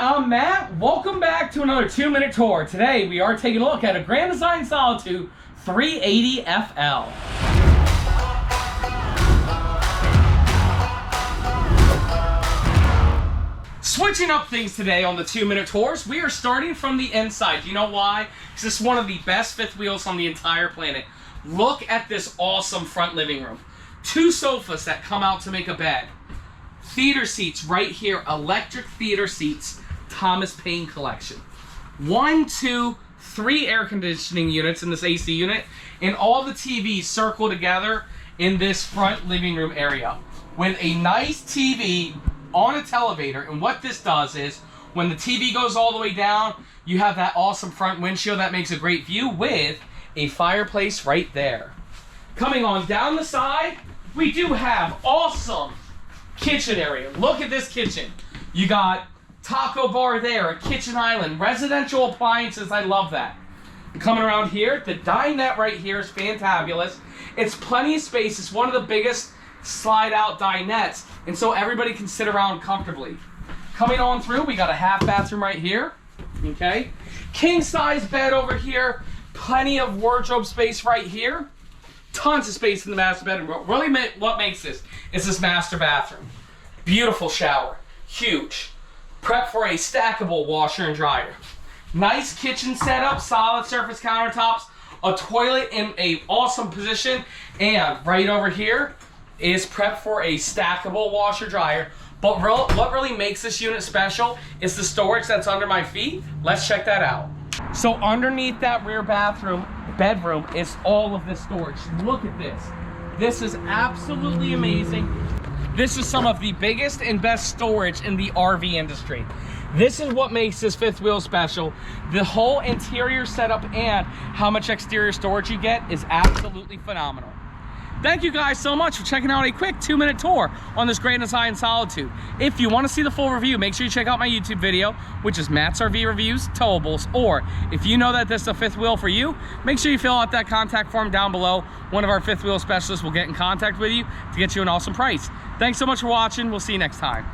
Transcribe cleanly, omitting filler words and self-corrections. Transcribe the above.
I'm Matt. Welcome back to another 2-minute tour. Today we are taking a look at a Grand Design Solitude 380FL. Switching up things today on the 2-minute tours, we are starting from the inside. You know why? Because this is one of the best fifth wheels on the entire planet. Look at this awesome front living room. 2 sofas that come out to make a bed. Theater seats right here, electric theater seats, Thomas Paine collection. 1, 2, 3 air conditioning units in this AC unit, and all the TVs circle together in this front living room area with a nice TV on a televator. And what this does is, when the TV goes all the way down, you have that awesome front windshield that makes a great view with a fireplace right there. Coming on down the side, we do have awesome kitchen area. Look at this kitchen. You got taco bar there, a kitchen island, residential appliances. I love that. Coming around here, the dinette right here is fantabulous. It's plenty of space. It's one of the biggest slide out dinettes, and so everybody can sit around comfortably. Coming on through, we got a half bathroom right here. Okay, king size bed over here, plenty of wardrobe space right here. Tons of space in the master bedroom. Really, what makes this is this master bathroom. Beautiful shower, huge. Prep for a stackable washer and dryer. Nice kitchen setup, solid surface countertops, a toilet in a awesome position, and right over here is prep for a stackable washer dryer. But what really makes this unit special is the storage that's under my feet. Let's check that out. So underneath that rear bedroom is all of this storage. Look at this. This is absolutely amazing. This is some of the biggest and best storage in the RV industry. This is what makes this fifth wheel special. The whole interior setup and how much exterior storage you get is absolutely phenomenal. Thank you guys so much for checking out a quick 2-minute tour on this Grand Design Solitude. If you want to see the full review, make sure you check out my YouTube video, which is Matt's RV Reviews, Towables. Or if you know that this is a fifth wheel for you, make sure you fill out that contact form down below. One of our fifth wheel specialists will get in contact with you to get you an awesome price. Thanks so much for watching. We'll see you next time.